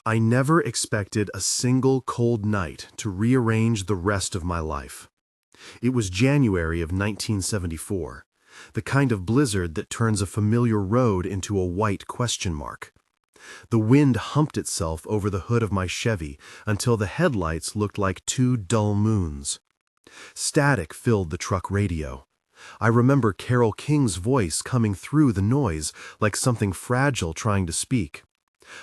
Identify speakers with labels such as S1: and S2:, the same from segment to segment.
S1: I never expected a single cold night to rearrange the rest of my life. It was January of 1974, the kind of blizzard that turns a familiar road into a white question mark. The wind humped itself over the hood of my Chevy until the headlights looked like two dull moons. Static filled the truck radio. I remember Carole King's voice coming through the noise like something fragile trying to speak.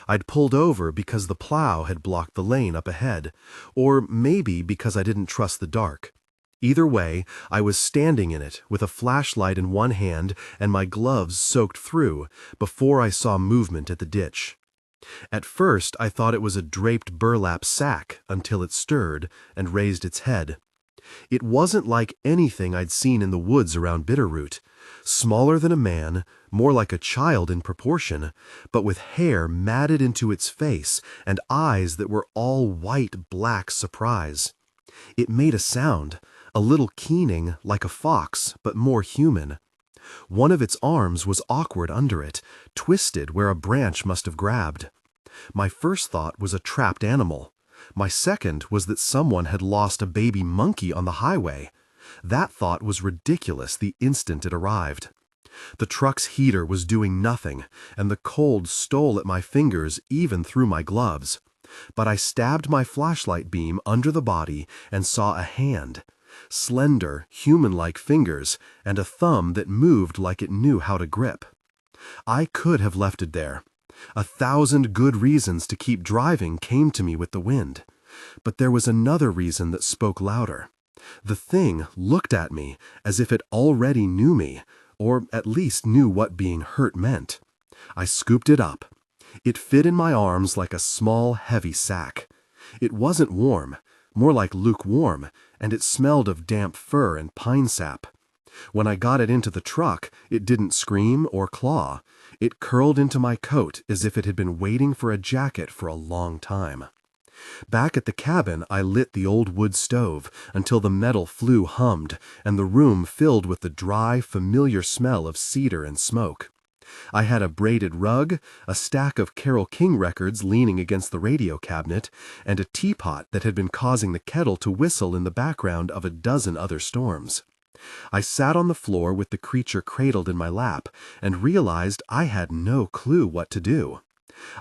S1: I'd pulled over because the plow had blocked the lane up ahead, or maybe because I didn't trust the dark. Either way, I was standing in it with a flashlight in one hand and my gloves soaked through before I saw movement at the ditch. At first, I thought it was a draped burlap sack until it stirred and raised its head. It wasn't like anything I'd seen in the woods around Bitterroot. Smaller than a man, more like a child in proportion, but with hair matted into its face and eyes that were all white-black surprise. It made a sound, a little keening like a fox, but more human. One of its arms was awkward under it, twisted where a branch must have grabbed. My first thought was a trapped animal. My second was that someone had lost a baby monkey on the highway. That thought was ridiculous the instant it arrived. The truck's heater was doing nothing, and the cold stole at my fingers even through my gloves. But I stabbed my flashlight beam under the body and saw a hand. Slender, human-like fingers, and a thumb that moved like it knew how to grip. I could have left it there. 1,000 good reasons to keep driving came to me with the wind. But there was another reason that spoke louder. The thing looked at me as if it already knew me, or at least knew what being hurt meant. I scooped it up. It fit in my arms like a small, heavy sack. It wasn't warm, more like lukewarm, and it smelled of damp fur and pine sap. When I got it into the truck, it didn't scream or claw. It curled into my coat as if it had been waiting for a jacket for a long time. Back at the cabin, I lit the old wood stove until the metal flue hummed and the room filled with the dry, familiar smell of cedar and smoke. I had a braided rug, a stack of Carole King records leaning against the radio cabinet, and a teapot that had been causing the kettle to whistle in the background of a dozen other storms. I sat on the floor with the creature cradled in my lap and realized I had no clue what to do.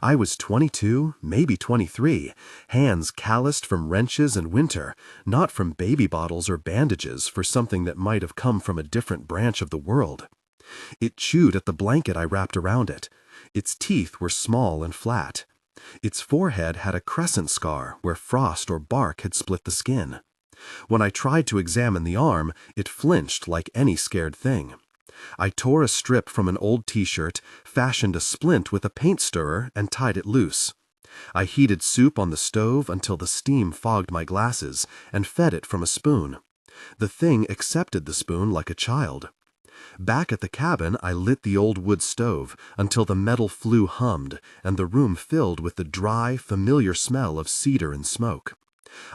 S1: I was 22, maybe 23, hands calloused from wrenches and winter, not from baby bottles or bandages for something that might have come from a different branch of the world. It chewed at the blanket I wrapped around it. Its teeth were small and flat. Its forehead had a crescent scar where frost or bark had split the skin. When I tried to examine the arm, it flinched like any scared thing. I tore a strip from an old t-shirt, fashioned a splint with a paint stirrer, and tied it loose. I heated soup on the stove until the steam fogged my glasses, and fed it from a spoon. The thing accepted the spoon like a child. Back at the cabin, I lit the old wood stove until the metal flue hummed and the room filled with the dry, familiar smell of cedar and smoke.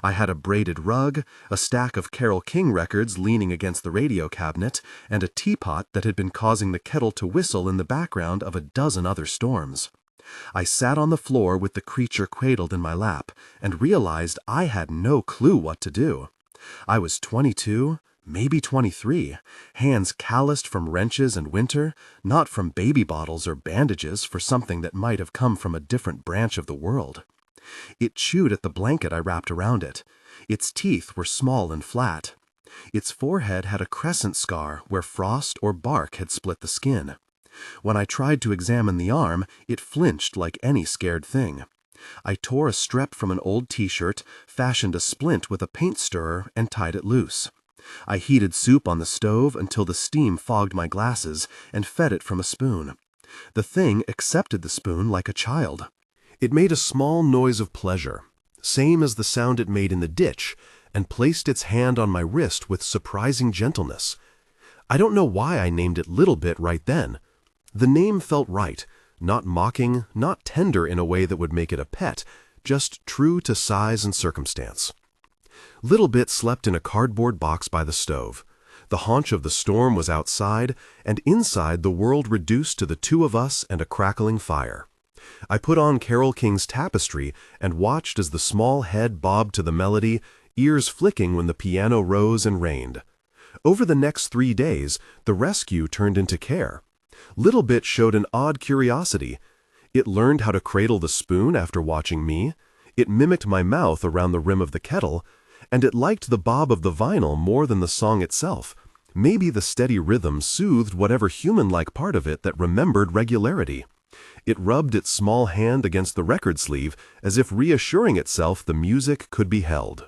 S1: I had a braided rug, a stack of Carole King records leaning against the radio cabinet, and a teapot that had been causing the kettle to whistle in the background of a dozen other storms. I sat on the floor with the creature cradled in my lap and realized I had no clue what to do. I was 22, maybe 23, hands calloused from wrenches and winter, not from baby bottles or bandages for something that might have come from a different branch of the world. It chewed at the blanket I wrapped around it. Its teeth were small and flat. Its forehead had a crescent scar where frost or bark had split the skin. When I tried to examine the arm, it flinched like any scared thing. I tore a strip from an old t-shirt, fashioned a splint with a paint stirrer, and tied it loose. I heated soup on the stove until the steam fogged my glasses, and fed it from a spoon. The thing accepted the spoon like a child. It made a small noise of pleasure, same as the sound it made in the ditch, and placed its hand on my wrist with surprising gentleness. I don't know why I named it Little Bit right then. The name felt right, not mocking, not tender in a way that would make it a pet, just true to size and circumstance. Little Bit slept in a cardboard box by the stove. The haunch of the storm was outside, and inside the world reduced to the two of us and a crackling fire. I put on Carole King's Tapestry and watched as the small head bobbed to the melody, ears flicking when the piano rose and rained. Over the next 3 days, the rescue turned into care. Little Bit showed an odd curiosity. It learned how to cradle the spoon after watching me, it mimicked my mouth around the rim of the kettle, and it liked the bob of the vinyl more than the song itself. Maybe the steady rhythm soothed whatever human-like part of it that remembered regularity. It rubbed its small hand against the record sleeve as if reassuring itself the music could be held.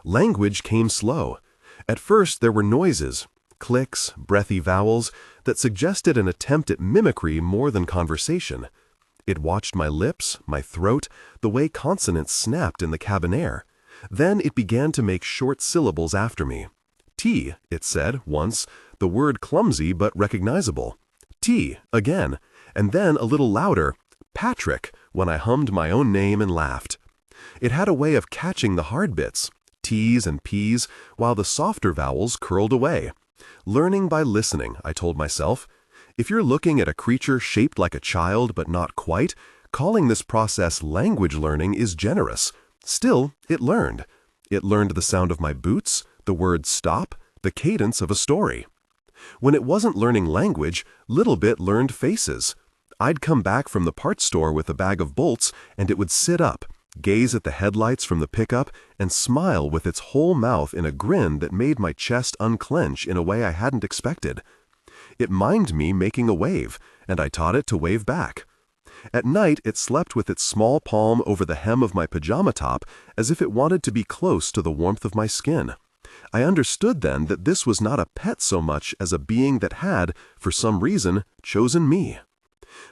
S1: Language came slow. At first there were noises, clicks, breathy vowels, that suggested an attempt at mimicry more than conversation. It watched my lips, my throat, the way consonants snapped in the cabin air. Then it began to make short syllables after me. Tea, it said, once, the word clumsy but recognizable. Tea, again, and then a little louder, Patrick, when I hummed my own name and laughed. It had a way of catching the hard bits, T's and P's, while the softer vowels curled away. Learning by listening, I told myself. If you're looking at a creature shaped like a child but not quite, calling this process language learning is generous. Still, it learned. It learned the sound of my boots, the word stop, the cadence of a story. When it wasn't learning language, Little Bit learned faces. I'd come back from the parts store with a bag of bolts, and it would sit up, gaze at the headlights from the pickup, and smile with its whole mouth in a grin that made my chest unclench in a way I hadn't expected. It mimed me making a wave, and I taught it to wave back. At night, it slept with its small palm over the hem of my pajama top as if it wanted to be close to the warmth of my skin. I understood then that this was not a pet so much as a being that had, for some reason, chosen me.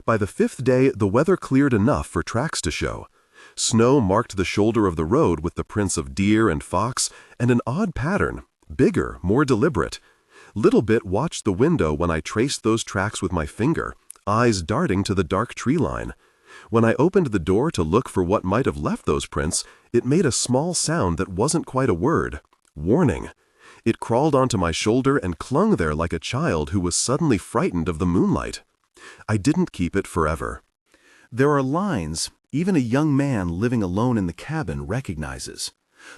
S1: By the 5th day, the weather cleared enough for tracks to show. Snow marked the shoulder of the road with the prints of deer and fox, and an odd pattern, bigger, more deliberate. Little Bit watched the window when I traced those tracks with my finger, eyes darting to the dark tree line. When I opened the door to look for what might have left those prints, it made a small sound that wasn't quite a word. Warning. It crawled onto my shoulder and clung there like a child who was suddenly frightened of the moonlight. I didn't keep it forever. There are lines even a young man living alone in the cabin recognizes.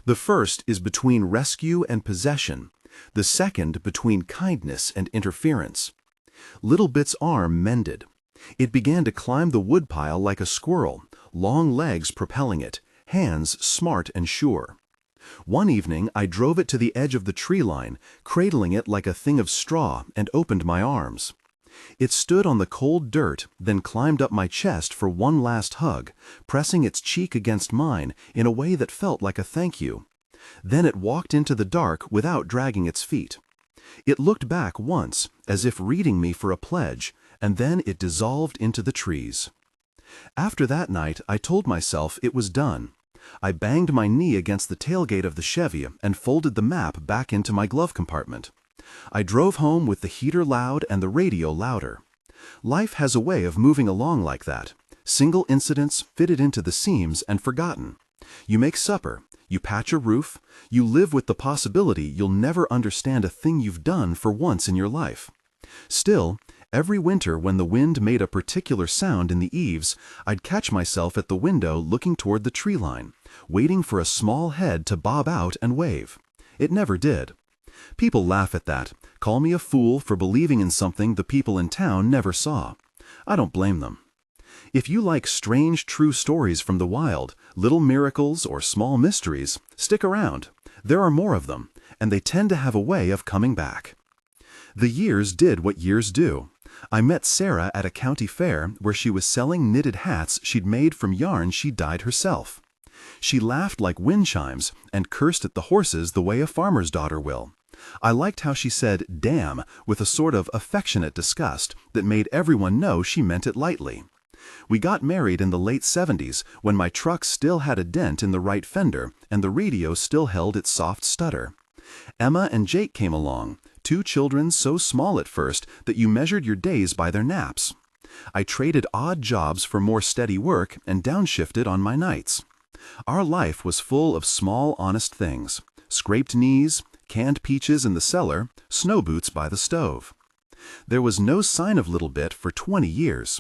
S1: The first is between rescue and possession, the second between kindness and interference. Little Bit's arm mended. It began to climb the woodpile like a squirrel, long legs propelling it, hands smart and sure. One evening I drove it to the edge of the tree line, cradling it like a thing of straw, and opened my arms. It stood on the cold dirt, then climbed up my chest for one last hug, pressing its cheek against mine in a way that felt like a thank you. Then it walked into the dark without dragging its feet. It looked back once, as if reading me for a pledge, and then it dissolved into the trees. After that night, I told myself it was done. I banged my knee against the tailgate of the Chevy and folded the map back into my glove compartment. I drove home with the heater loud and the radio louder. Life has a way of moving along like that. Single incidents fitted into the seams and forgotten. You make supper, you patch a roof, you live with the possibility you'll never understand a thing you've done for once in your life. Still, every winter when the wind made a particular sound in the eaves, I'd catch myself at the window looking toward the tree line, waiting for a small head to bob out and wave. It never did. People laugh at that, call me a fool for believing in something the people in town never saw. I don't blame them. If you like strange true stories from the wild, little miracles or small mysteries, stick around. There are more of them, and they tend to have a way of coming back. The years did what years do. I met Sarah at a county fair where she was selling knitted hats she'd made from yarn she'd dyed herself. She laughed like wind chimes and cursed at the horses the way a farmer's daughter will. I liked how she said damn with a sort of affectionate disgust that made everyone know she meant it lightly. We got married in the late 70s when my truck still had a dent in the right fender and the radio still held its soft stutter. Emma and Jake came along, 2 children so small at first that you measured your days by their naps. I traded odd jobs for more steady work and downshifted on my nights. Our life was full of small, honest things: scraped knees, canned peaches in the cellar, snow boots by the stove. There was no sign of Little Bit for 20 years.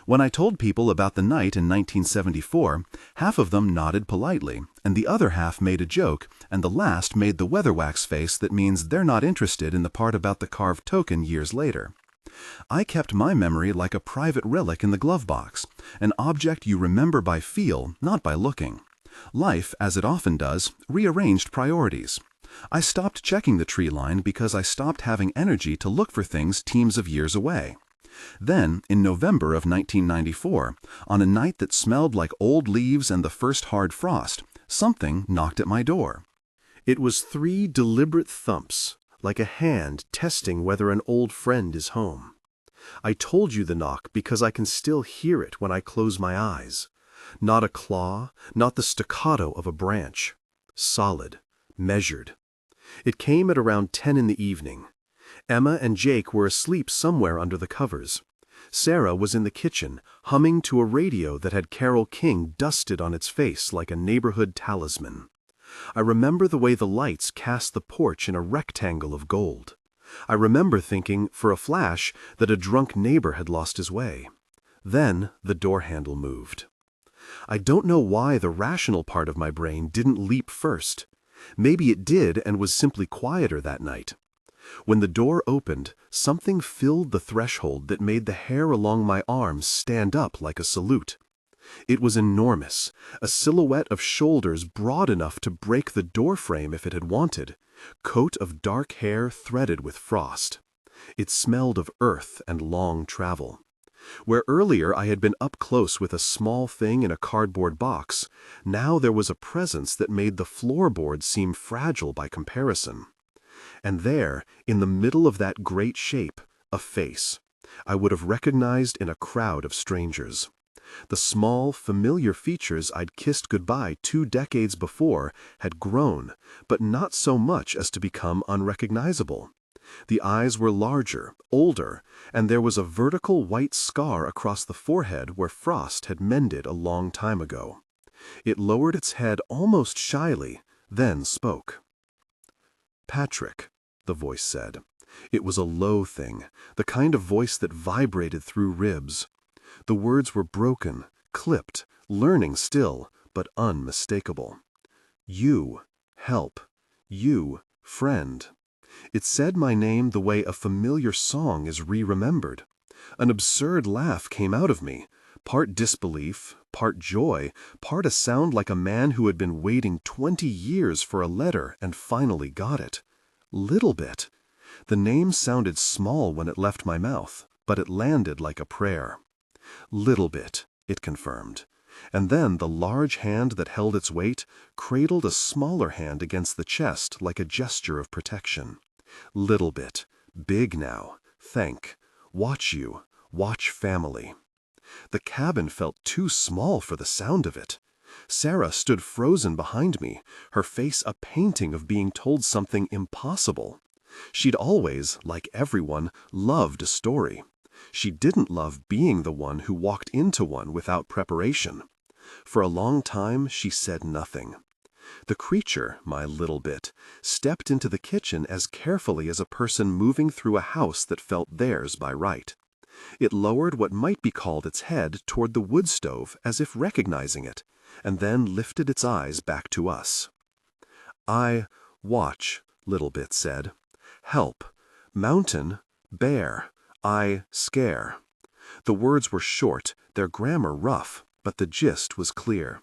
S2: When I told people about the night in 1974, half of them nodded politely, and the other half made a joke, and the last made the weatherwax face that means they're not interested in the part about the carved token years later. I kept my memory like a private relic in the glove box, an object you remember by feel, not by looking. Life, as it often does, rearranged priorities. I stopped checking the tree line because I stopped having energy to look for things teams of years away. Then, in November of 1994, on a night that smelled like old leaves and the first hard frost, something knocked at my door.
S1: It was 3 deliberate thumps, like a hand testing whether an old friend is home. I told you the knock because I can still hear it when I close my eyes. Not a claw, not the staccato of a branch. Solid, measured. It came at around 10 in the evening. Emma and Jake were asleep somewhere under the covers. Sarah was in the kitchen, humming to a radio that had Carole King dusted on its face like a neighborhood talisman. I remember the way the lights cast the porch in a rectangle of gold. I remember thinking, for a flash, that a drunk neighbor had lost his way. Then the door handle moved. I don't know why the rational part of my brain didn't leap first. Maybe it did and was simply quieter that night. When the door opened, something filled the threshold that made the hair along my arms stand up like a salute. It was enormous, a silhouette of shoulders broad enough to break the doorframe if it had wanted, coat of dark hair threaded with frost. It smelled of earth and long travel. Where earlier I had been up close with a small thing in a cardboard box, now there was a presence that made the floorboard seem fragile by comparison. And there, in the middle of that great shape, a face I would have recognized in a crowd of strangers. The small, familiar features I'd kissed goodbye 2 decades before had grown, but not so much as to become unrecognizable. The eyes were larger, older, and there was a vertical white scar across the forehead where frost had mended a long time ago. It lowered its head almost shyly, then spoke. "Patrick," the voice said. It was a low thing, the kind of voice that vibrated through ribs. The words were broken, clipped, learning still, but unmistakable. "You, help. You, friend." It said my name the way a familiar song is re-remembered. An absurd laugh came out of me, part disbelief, part joy, part a sound like a man who had been waiting 20 years for a letter and finally got it. Little Bit. The name sounded small when it left my mouth, but it landed like a prayer. Little Bit, it confirmed. And then the large hand that held its weight cradled a smaller hand against the chest like a gesture of protection. Little Bit, big now, thank, watch you, watch family. The cabin felt too small for the sound of it. Sarah stood frozen behind me, her face a painting of being told something impossible. She'd always, like everyone, loved a story. She didn't love being the one who walked into one without preparation. For a long time, she said nothing. The creature, my Little Bit, stepped into the kitchen as carefully as a person moving through a house that felt theirs by right. It lowered what might be called its head toward the wood stove as if recognizing it, and then lifted its eyes back to us. "I watch," Little Bit said. "Help. Mountain. Bear. I scare." The words were short, their grammar rough, but the gist was clear.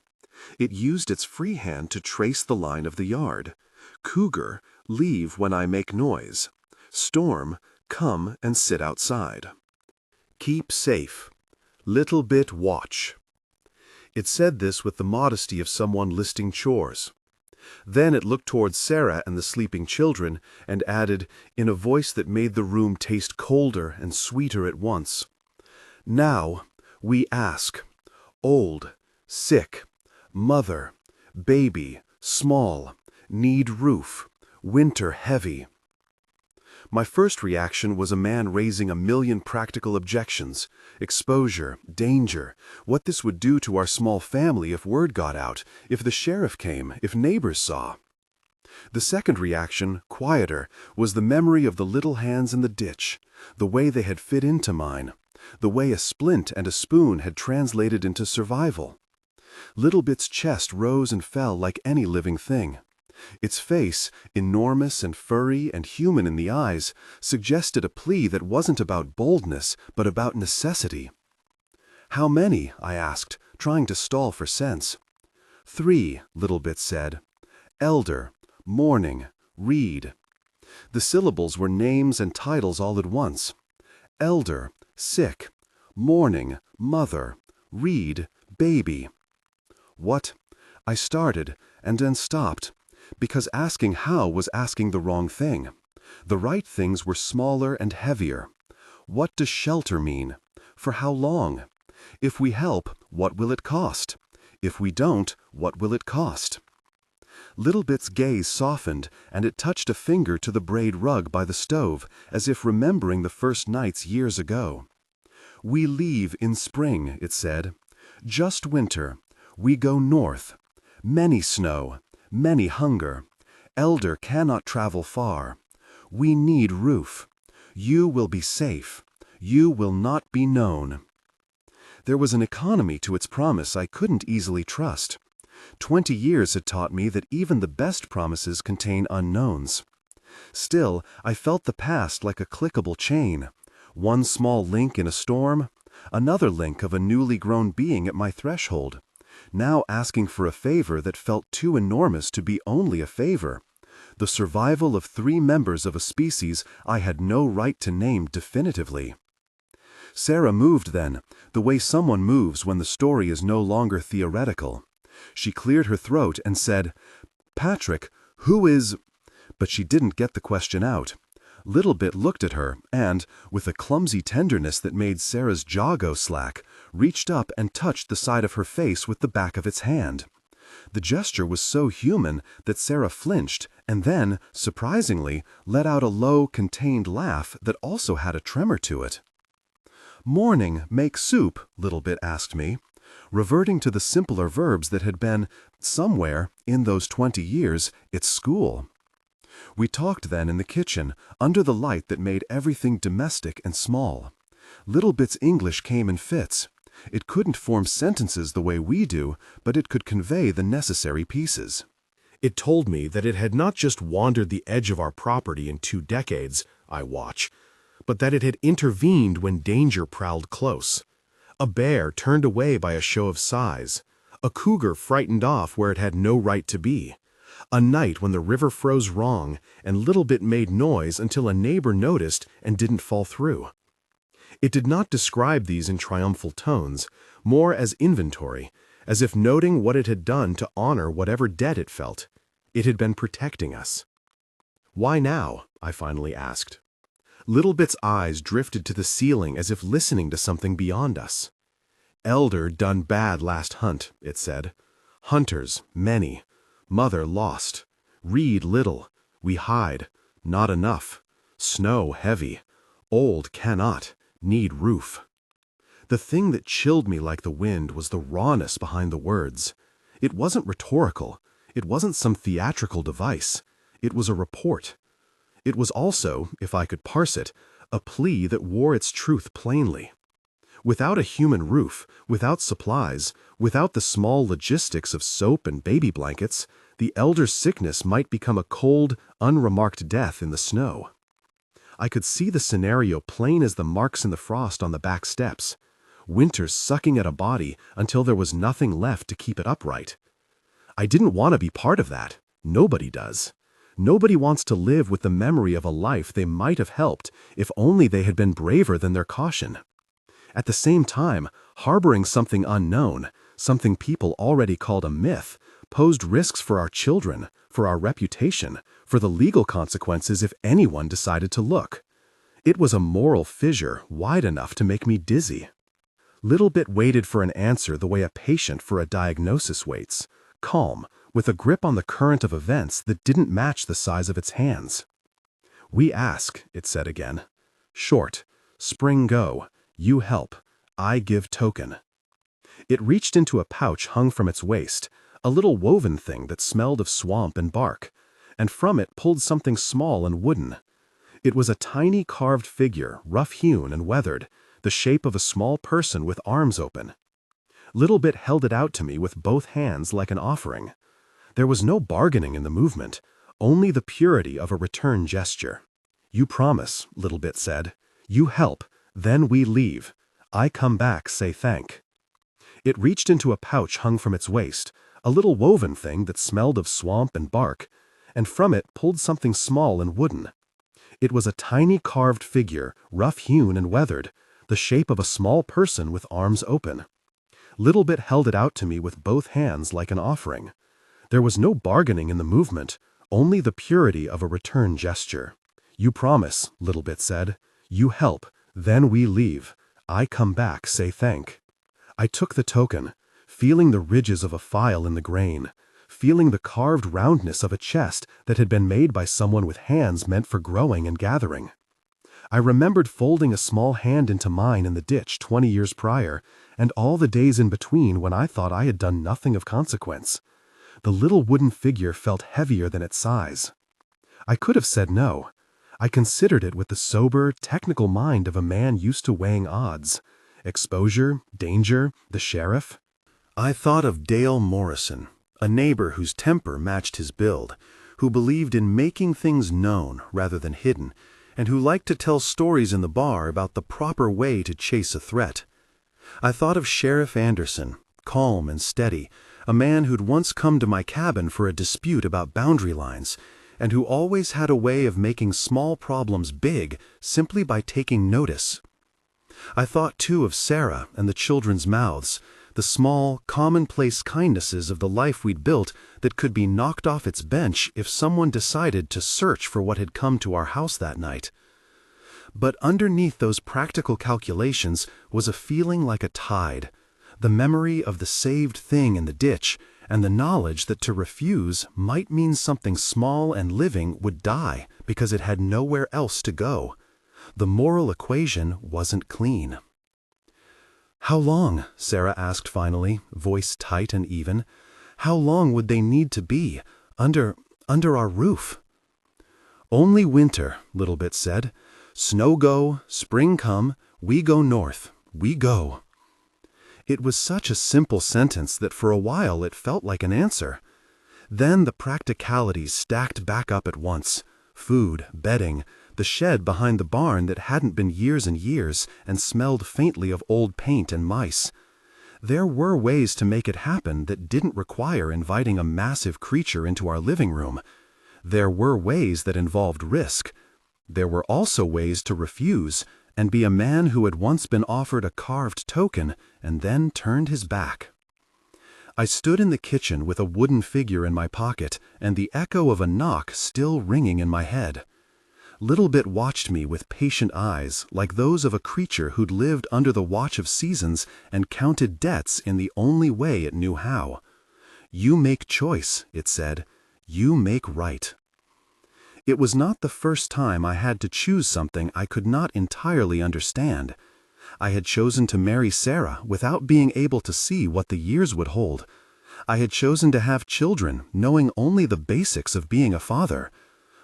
S1: It used its free hand to trace the line of the yard. Cougar, leave when I make noise. Storm, come and sit outside. Keep safe. Little Bit watch. It said this with the modesty of someone listing chores. Then it looked towards Sarah and the sleeping children and added, in a voice that made the room taste colder and sweeter at once, "Now, we ask, old, sick, mother, baby, small, need roof, winter heavy." My first reaction was a man raising a million practical objections: exposure, danger, what this would do to our small family if word got out, if the sheriff came, if neighbors saw. The second reaction, quieter, was the memory of the little hands in the ditch, the way they had fit into mine.
S2: the way a splint and a spoon had translated into survival. Littlebit's chest rose and fell like any living thing. Its face, enormous and furry and human in the eyes, suggested a plea that wasn't about boldness, but about necessity. "How many?" I asked, trying to stall for sense. "3," Littlebit said. "Elder, mourning, reed." The syllables were names and titles all at once. Elder, sick. Mourning, mother. Reed, baby. What? I started, and then stopped, because asking how was asking the wrong thing. The right things were smaller and heavier. What does shelter mean? For how long? If we help, what will it cost? If we don't, what will it cost? Littlebit's gaze softened, and it touched a finger to the braid rug by the stove, as if remembering the first nights years ago. "We leave in spring," it said. "Just winter. We go north. Many snow, many hunger. Elder cannot travel far. We need roof. You will be safe. You will not be known." There was an economy to its promise I couldn't easily trust. 20 years had taught me that even the best promises contain unknowns. Still, I felt the past like a clickable chain. One small link in a storm, another link of a newly grown being at my threshold, now asking for a favor that felt too enormous to be only a favor. The survival of 3 members of a species I had no right to name definitively. Sarah moved then, the way someone moves when the story is no longer theoretical. She cleared her throat and said, "Patrick, who is—" But she didn't get the question out. Littlebit looked at her and, with a clumsy tenderness that made Sarah's jaw go slack, reached up and touched the side of her face with the back of its hand. The gesture was so human that Sarah flinched and then, surprisingly, let out a low, contained laugh that also had a tremor to it. "Morning, make soup?" Littlebit asked me, reverting to the simpler verbs that had been, somewhere, in those 20 years, its school. We talked then in the kitchen, under the light that made everything domestic and small. Littlebit's English came in fits. It couldn't form sentences the way we do, but it could convey the necessary pieces.
S1: It told me that it had not just wandered the edge of our property in 2 decades, I watch, but that it had intervened when danger prowled close. A bear turned away by a show of size. A cougar frightened off where it had no right to be. A night when the river froze wrong and Littlebit made noise until a neighbor noticed and didn't fall through. It did not describe these in triumphal tones, more as inventory, as if noting what it had done to honor whatever debt it felt. It had been protecting us. "Why now?" I finally asked. Littlebit's eyes drifted to the ceiling as if listening to something beyond us. "Elder done bad last hunt," it said. "Hunters, many. Mother lost. Reed little. We hide. Not enough. Snow heavy. Old cannot. Need roof." The thing that chilled me like the wind was the rawness behind the words. It wasn't rhetorical. It wasn't some theatrical device. It was a report. It was also, if I could parse it, a plea that wore its truth plainly. Without a human roof, without supplies, without the small logistics of soap and baby blankets, the elder's sickness might become a cold, unremarked death in the snow. I could see the scenario plain as the marks in the frost on the back steps. Winter sucking at a body until there was nothing left to keep it upright. I didn't want to be part of that. Nobody does. Nobody wants to live with the memory of a life they might have helped if only they had been braver than their caution. At the same time, harboring something unknown, something people already called a myth, posed risks for our children, for our reputation, for the legal consequences if anyone decided to look. It was a moral fissure wide enough to make me dizzy. Littlebit waited for an answer the way a patient for a diagnosis waits, calm, with a grip on the current of events that didn't match the size of its hands. "We ask," it said again. "Short. Spring go. You help. I give token." It reached into a pouch hung from its waist, a little woven thing that smelled of swamp and bark, and from it pulled something small and wooden. It was a tiny carved figure, rough-hewn and weathered, the shape of a small person with arms open. Little Bit held it out to me with both hands like an offering. There was no bargaining in the movement, only the purity of a return gesture. "You promise," Little Bit said. "You help, then we leave. I come back, say thank." It reached into a pouch hung from its waist, a little woven thing that smelled of swamp and bark, and from it pulled something small and wooden. It was a tiny carved figure, rough-hewn and weathered, the shape of a small person with arms open. Little Bit held it out to me with both hands like an offering. There was no bargaining in the movement, only the purity of a return gesture. "You promise," Little Bit said. "You help, then we leave. I come back, say thank." I took the token, feeling the ridges of a file in the grain, feeling the carved roundness of a chest that had been made by someone with hands meant for growing and gathering. I remembered folding a small hand into mine in the ditch 20 years prior, and all the days in between when I thought I had done nothing of consequence. The little wooden figure felt heavier than its size. I could have said no. I considered it with the sober, technical mind of a man used to weighing odds. Exposure, danger, the sheriff. I thought of Dale Morrison, a neighbor whose temper matched his build, who believed in making things known rather than hidden, and who liked to tell stories in the bar about the proper way to chase a threat. I thought of Sheriff Anderson, calm and steady, a man who'd once come to my cabin for a dispute about boundary lines, and who always had a way of making small problems big simply by taking notice. I thought too of Sarah and the children's mouths, the small, commonplace kindnesses of the life we'd built that could be knocked off its bench if someone decided to search for what had come to our house that night. But underneath those practical calculations was a feeling like a tide, the memory of the saved thing in the ditch, and the knowledge that to refuse might mean something small and living would die because it had nowhere else to go. The moral equation wasn't clean. "How long?" Sarah asked finally, voice tight and even. "How long would they need to be under our roof?" "Only winter," Little Bit said. "Snow go, spring come, we go north, we go." It was such a simple sentence that for a while it felt like an answer. Then the practicalities stacked back up at once. Food, bedding, the shed behind the barn that hadn't been years and years and smelled faintly of old paint and mice. There were ways to make it happen that didn't require inviting a massive creature into our living room. There were ways that involved risk. There were also ways to refuse and be a man who had once been offered a carved token and then turned his back. I stood in the kitchen with a wooden figure in my pocket and the echo of a knock still ringing in my head. Little Bit watched me with patient eyes like those of a creature who'd lived under the watch of seasons and counted debts in the only way it knew how. "You make choice," it said. "You make right." It was not the first time I had to choose something I could not entirely understand. I had chosen to marry Sarah without being able to see what the years would hold. I had chosen to have children, knowing only the basics of being a father.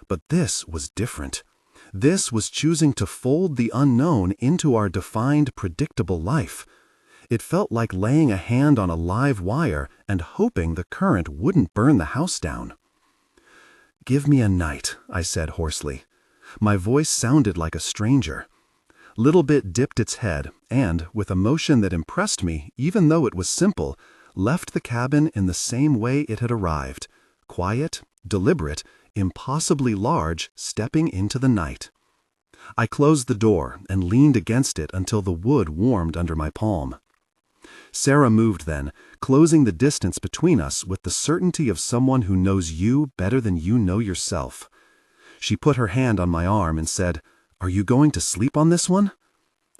S1: But this was different. This was choosing to fold the unknown into our defined, predictable life. It felt like laying a hand on a live wire and hoping the current wouldn't burn the house down. "Give me a night," I said hoarsely. My voice sounded like a stranger. Little Bit dipped its head and, with a motion that impressed me, even though it was simple, left the cabin in the same way it had arrived, quiet, deliberate, impossibly large, stepping into the night. I closed the door and leaned against it until the wood warmed under my palm. Sarah moved then, closing the distance between us with the certainty of someone who knows you better than you know yourself. She put her hand on my arm and said, "Are you going to sleep on this one?"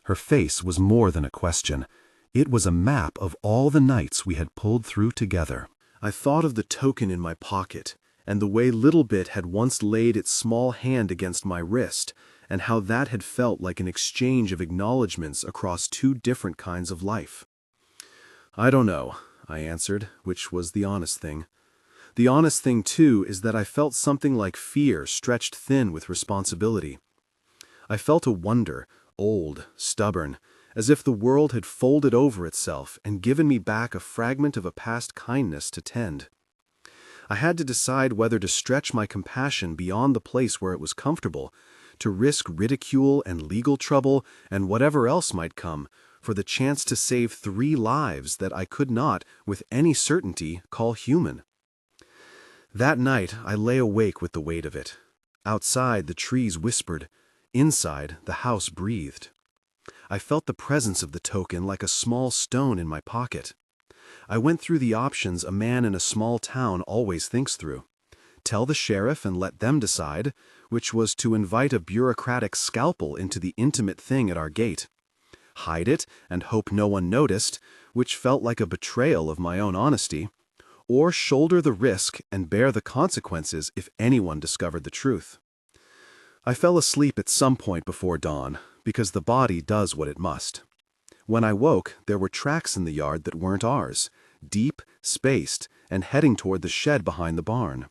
S1: Her face was more than a question. It was a map of all the nights we had pulled through together. I thought of the token in my pocket, and the way Little Bit had once laid its small hand against my wrist, and how that had felt like an exchange of acknowledgments across two different kinds of life. "I don't know," I answered, which was the honest thing. The honest thing, too, is that I felt something like fear stretched thin with responsibility. I felt a wonder, old, stubborn, as if the world had folded over itself and given me back a fragment of a past kindness to tend. I had to decide whether to stretch my compassion beyond the place where it was comfortable, to risk ridicule and legal trouble and whatever else might come, for the chance to save 3 lives that I could not, with any certainty, call human. That night I lay awake with the weight of it. Outside the trees whispered, inside the house breathed. I felt the presence of the token like a small stone in my pocket. I went through the options a man in a small town always thinks through. Tell the sheriff and let them decide, which was to invite a bureaucratic scalpel into the intimate thing at our gate. Hide it and hope no one noticed, which felt like a betrayal of my own honesty, or shoulder the risk and bear the consequences if anyone discovered the truth. I fell asleep at some point before dawn, because the body does what it must. When I woke, there were tracks in the yard that weren't ours, deep, spaced, and heading toward the shed behind the barn.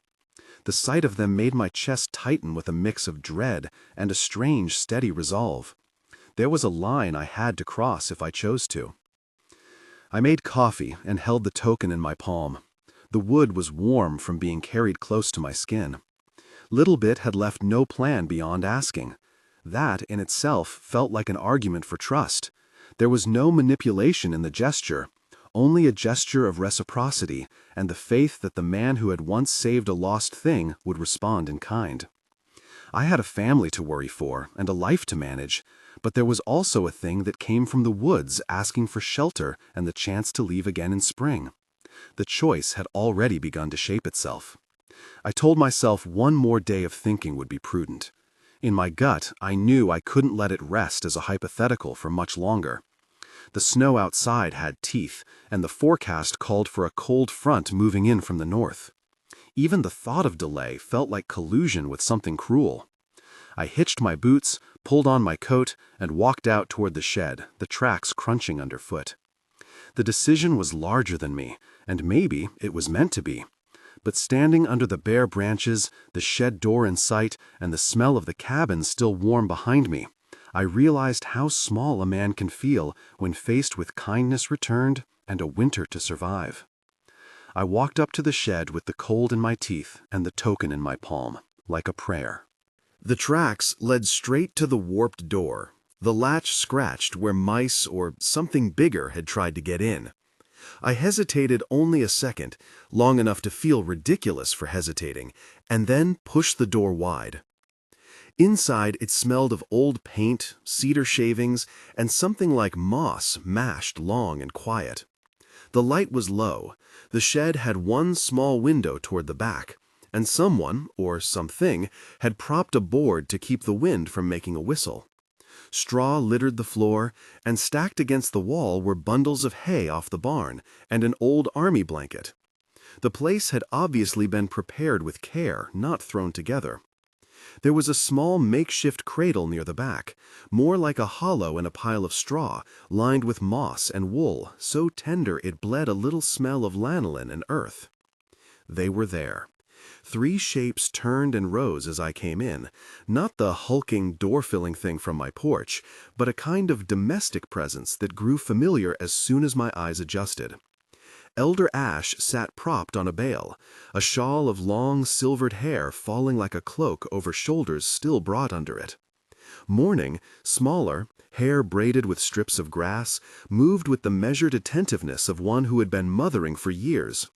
S1: The sight of them made my chest tighten with a mix of dread and a strange, steady resolve. There was a line I had to cross if I chose to. I made coffee and held the token in my palm. The wood was warm from being carried close to my skin. Little Bit had left no plan beyond asking. That, in itself, felt like an argument for trust. There was no manipulation in the gesture, only a gesture of reciprocity and the faith that the man who had once saved a lost thing would respond in kind. I had a family to worry for and a life to manage, but there was also a thing that came from the woods asking for shelter and the chance to leave again in spring. The choice had already begun to shape itself. I told myself one more day of thinking would be prudent. In my gut, I knew I couldn't let it rest as a hypothetical for much longer. The snow outside had teeth, and the forecast called for a cold front moving in from the north. Even the thought of delay felt like collusion with something cruel. I hitched my boots, pulled on my coat, and walked out toward the shed, the tracks crunching underfoot. The decision was larger than me, and maybe it was meant to be. But standing under the bare branches, the shed door in sight, and the smell of the cabin still warm behind me, I realized how small a man can feel when faced with kindness returned and a winter to survive. I walked up to the shed with the cold in my teeth and the token in my palm, like a prayer. The tracks led straight to the warped door, the latch scratched where mice or something bigger had tried to get in. I hesitated only a second, long enough to feel ridiculous for hesitating, and then pushed the door wide. Inside, it smelled of old paint, cedar shavings, and something like moss mashed long and quiet. The light was low. The shed had one small window toward the back, and someone, or something, had propped a board to keep the wind from making a whistle. Straw littered the floor, and stacked against the wall were bundles of hay off the barn and an old army blanket. The place had obviously been prepared with care, not thrown together. There was a small makeshift cradle near the back, more like a hollow in a pile of straw, lined with moss and wool, so tender it bled a little smell of lanolin and earth. They were there. 3 shapes turned and rose as I came in, not the hulking, door-filling thing from my porch, but a kind of domestic presence that grew familiar as soon as my eyes adjusted. Elder Ash sat propped on a bale, a shawl of long, silvered hair falling like a cloak over shoulders still broad under it. Morning, smaller, hair braided with strips of grass, moved with the measured attentiveness of one who had been mothering for years.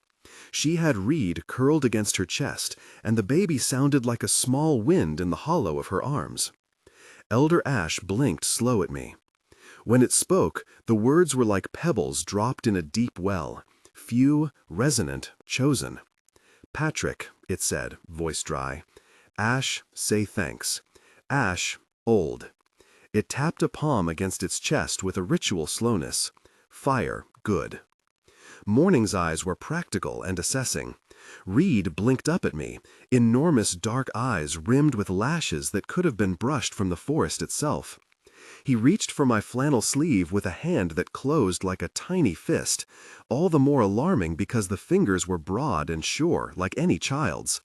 S1: She had Reed curled against her chest, and the baby sounded like a small wind in the hollow of her arms. Elder Ash blinked slow at me. When it spoke, the words were like pebbles dropped in a deep well, few, resonant, chosen. "Patrick," it said, voice dry. "Ash, say thanks. Ash, old." It tapped a palm against its chest with a ritual slowness. "Fire, good." Morning's eyes were practical and assessing. Reed blinked up at me, enormous dark eyes rimmed with lashes that could have been brushed from the forest itself. He reached for my flannel sleeve with a hand that closed like a tiny fist, all the more alarming because the fingers were broad and sure, like any child's.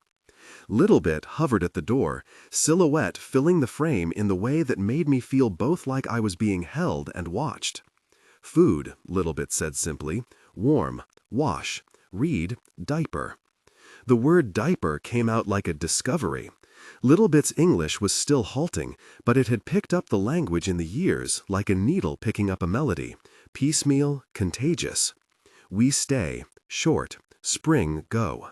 S2: Littlebit hovered at the door, silhouette filling the frame in the way that made me feel both like I was being held and watched. Food, Littlebit said simply. Warm. Wash. Read. Diaper. The word diaper came out like a discovery. Littlebit's English was still halting, but it had picked up the language in the years, like a needle picking up a melody. Piecemeal, contagious. We stay. Short. Spring, go.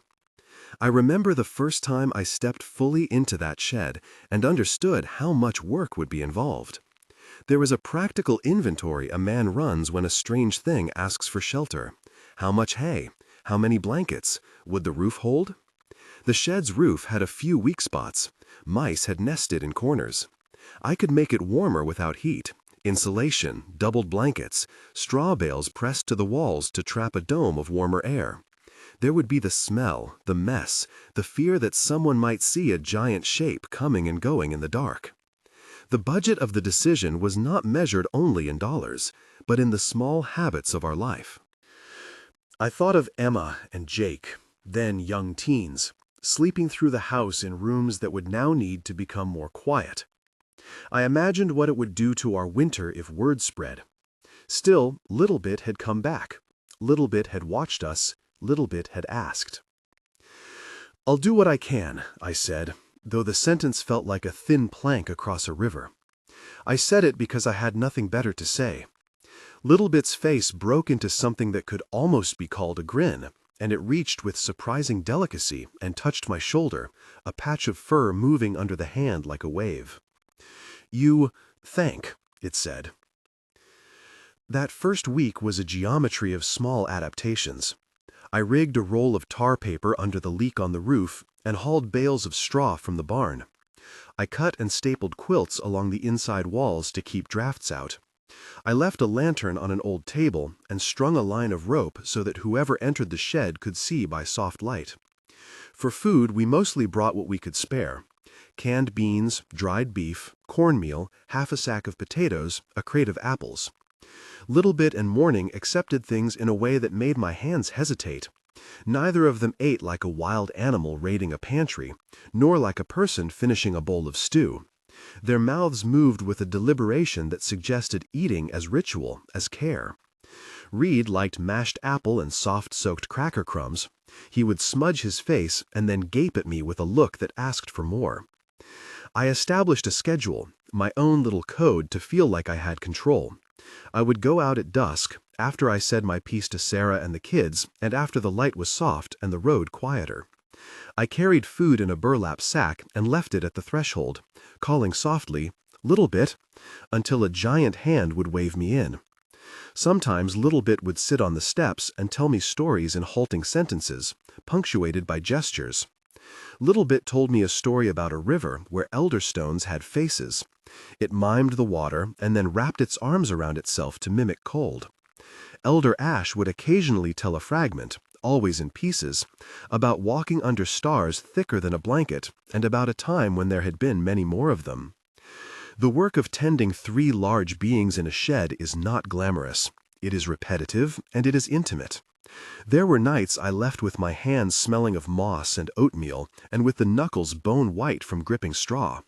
S2: I remember the first time I stepped fully into that shed and understood how much work would be involved. There was a practical inventory a man runs when a strange thing asks for shelter. How much hay? How many blankets? Would the roof hold? The shed's roof had a few weak spots. Mice had nested in corners. I could make it warmer without heat. Insulation, doubled blankets, straw bales pressed to the walls to trap a dome of warmer air. There would be the smell, the mess, the fear that someone might see a giant shape coming and going in the dark. The budget of the decision was not measured only in dollars, but in the small habits of our life. I thought of Emma and Jake, then young teens, sleeping through the house in rooms that would now need to become more quiet. I imagined what it would do to our winter if word spread. Still, Littlebit had come back. Littlebit had watched us. Littlebit had asked. "I'll do what I can," I said, though the sentence felt like a thin plank across a river. I said it because I had nothing better to say. Littlebit's face broke into something that could almost be called a grin, and it reached with surprising delicacy and touched my shoulder, a patch of fur moving under the hand like a wave. "You thank," it said. That first week was a geometry of small adaptations. I rigged a roll of tar paper under the leak on the roof and hauled bales of straw from the barn. I cut and stapled quilts along the inside walls to keep drafts out. I left a lantern on an old table and strung a line of rope so that whoever entered the shed could see by soft light. For food, we mostly brought what we could spare. Canned beans, dried beef, cornmeal, half a sack of potatoes, a crate of apples. Littlebit and Morning accepted things in a way that made my hands hesitate. Neither of them ate like a wild animal raiding a pantry, nor like a person finishing a bowl of stew. Their mouths moved with a deliberation that suggested eating as ritual, as care. Reed liked mashed apple and soft-soaked cracker crumbs. He would smudge his face and then gape at me with a look that asked for more. I established a schedule, my own little code to feel like I had control. I would go out at dusk, after I said my piece to Sarah and the kids, and after the light was soft and the road quieter. I carried food in a burlap sack and left it at the threshold, calling softly, "Littlebit," until a giant hand would wave me in. Sometimes Littlebit would sit on the steps and tell me stories in halting sentences, punctuated by gestures. Littlebit told me a story about a river where elder stones had faces. It mimed the water and then wrapped its arms around itself to mimic cold. Elder Ash would occasionally tell a fragment, always in pieces, about walking under stars thicker than a blanket and about a time when there had been many more of them. The work of tending 3 large beings in a shed is not glamorous. It is repetitive and it is intimate. There were nights I left with my hands smelling of moss and oatmeal and with the knuckles bone white from gripping straw.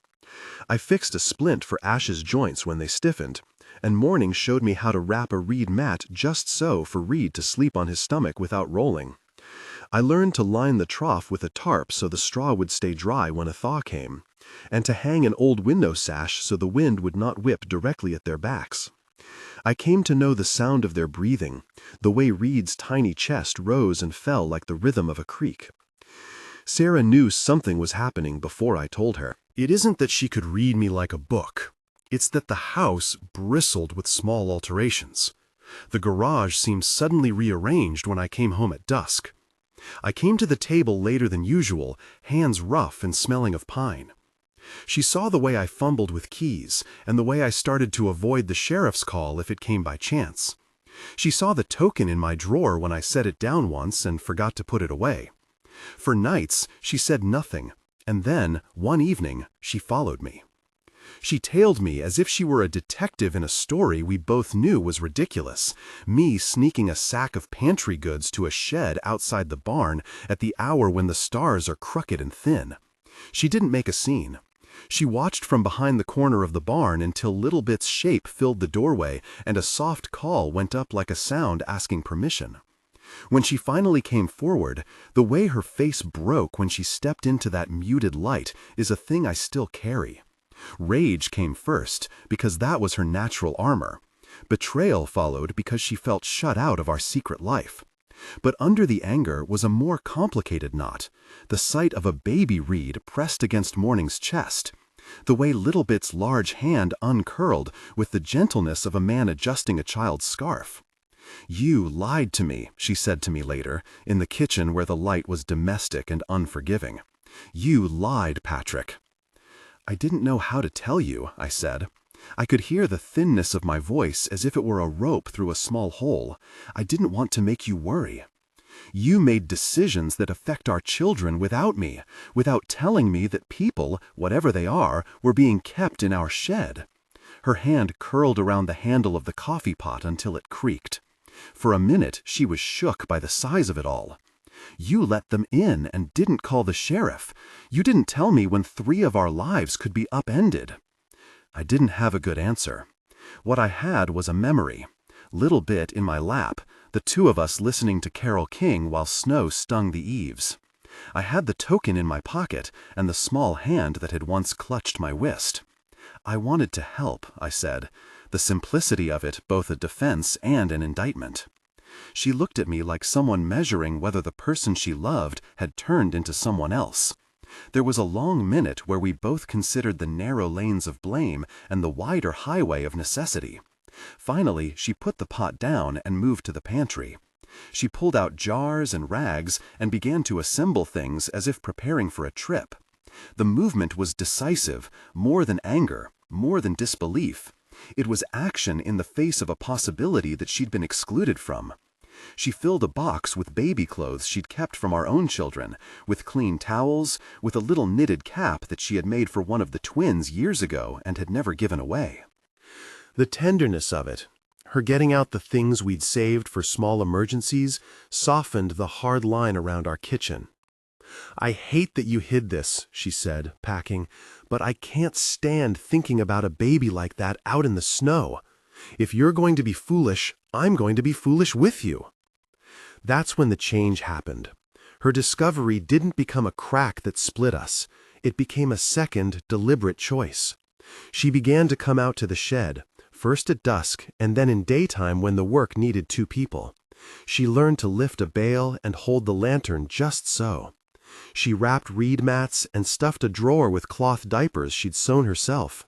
S2: I fixed a splint for Ash's joints when they stiffened, and Morning showed me how to wrap a reed mat just so for Reed to sleep on his stomach without rolling. I learned to line the trough with a tarp so the straw would stay dry when a thaw came, and to hang an old window sash so the wind would not whip directly at their backs. I came to know the sound of their breathing, the way Reed's tiny chest rose and fell like the rhythm of a creak. Sarah knew something was happening before I told her. It isn't that she could read me like a book. It's that the house bristled with small alterations. The garage seemed suddenly rearranged when I came home at dusk. I came to the table later than usual, hands rough and smelling of pine. She saw the way I fumbled with keys and the way I started to avoid the sheriff's call if it came by chance. She saw the token in my drawer when I set it down once and forgot to put it away. For nights, she said nothing, and then, one evening, she followed me.
S1: She tailed me as if she were a detective in a story we both knew was ridiculous, me sneaking a sack of pantry goods to a shed outside the barn at the hour when the stars are crooked and thin. She didn't make a scene. She watched from behind the corner of the barn until Little Bit's shape filled the doorway and a soft call went up like a sound asking permission. When she finally came forward, the way her face broke when she stepped into that muted light is a thing I still carry. Rage came first, because that was her natural armor. Betrayal followed because she felt shut out of our secret life. But under the anger was a more complicated knot, the sight of a baby reed pressed against Morning's chest, the way Little Bit's large hand uncurled with the gentleness of a man adjusting a child's scarf. "You lied to me," she said to me later, in the kitchen where the light was domestic and unforgiving. "You lied, Patrick." "I didn't know how to tell you," I said. I could hear the thinness of my voice as if it were a rope through a small hole. "I didn't want to make you worry. You made decisions that affect our children without me, without telling me that people, whatever they are, were being kept in our shed." Her hand curled around the handle of the coffee pot until it creaked. For a minute, she was shook by the size of it all. "You let them in and didn't call the sheriff. You didn't tell me when 3 of our lives could be upended." I didn't have a good answer. What I had was a memory. Little Bit in my lap, the 2 of us listening to Carole King while snow stung the eaves. I had the token in my pocket and the small hand that had once clutched my wrist. "I wanted to help," I said, the simplicity of it both a defense and an indictment. She looked at me like someone measuring whether the person she loved had turned into someone else. There was a long minute where we both considered the narrow lanes of blame and the wider highway of necessity. Finally, she put the pot down and moved to the pantry. She pulled out jars and rags and began to assemble things as if preparing for a trip. The movement was decisive, more than anger, more than disbelief. It was action in the face of a possibility that she'd been excluded from. She filled a box with baby clothes she'd kept from our own children, with clean towels, with a little knitted cap that she had made for one of the twins years ago and had never given away. The tenderness of it, her getting out the things we'd saved for small emergencies, softened the hard line around our kitchen. "I hate that you hid this," she said, packing, "but I can't stand thinking about a baby like that out in the snow. If you're going to be foolish, I'm going to be foolish with you." That's when the change happened. Her discovery didn't become a crack that split us. It became a second, deliberate choice. She began to come out to the shed, first at dusk and then in daytime when the work needed 2 people. She learned to lift a bale and hold the lantern just so. She wrapped reed mats and stuffed a drawer with cloth diapers she'd sewn herself.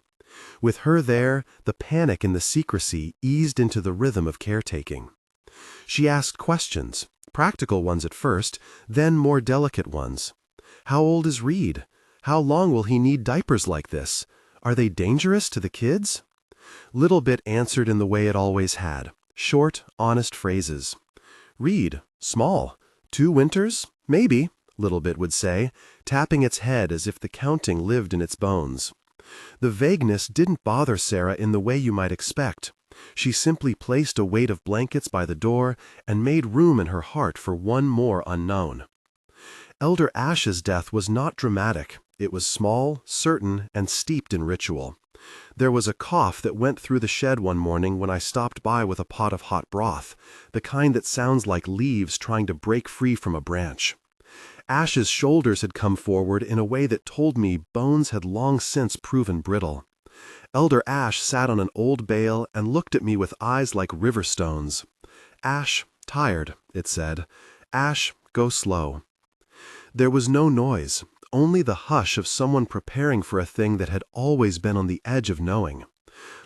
S1: With her there, the panic and the secrecy eased into the rhythm of caretaking. She asked questions, practical ones at first, then more delicate ones. "How old is Reed? How long will he need diapers like this? Are they dangerous to the kids?" Little Bit answered in the way it always had, short, honest phrases. "Reed, small. 2 winters? Maybe," Little Bit would say, tapping its head as if the counting lived in its bones. The vagueness didn't bother Sarah in the way you might expect. She simply placed a weight of blankets by the door and made room in her heart for one more unknown. Elder Ash's death was not dramatic. It was small, certain, and steeped in ritual. There was a cough that went through the shed one morning when I stopped by with a pot of hot broth, the kind that sounds like leaves trying to break free from a branch. Ash's shoulders had come forward in a way that told me bones had long since proven brittle. Elder Ash sat on an old bale and looked at me with eyes like river stones. "Ash, tired," it said. "Ash, go slow." There was no noise, only the hush of someone preparing for a thing that had always been on the edge of knowing.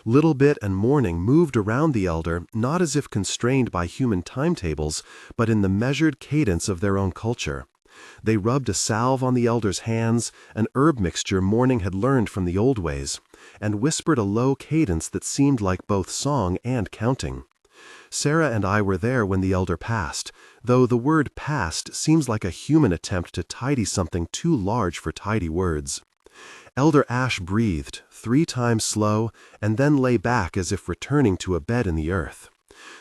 S1: Little Bit and Morning moved around the elder not as if constrained by human timetables, but in the measured cadence of their own culture. They rubbed a salve on the elder's hands, an herb mixture Morning had learned from the old ways, and whispered a low cadence that seemed like both song and counting. Sarah and I were there when the elder passed, though the word passed seems like a human attempt to tidy something too large for tidy words. Elder Ash breathed, 3 times slow, and then lay back as if returning to a bed in the earth.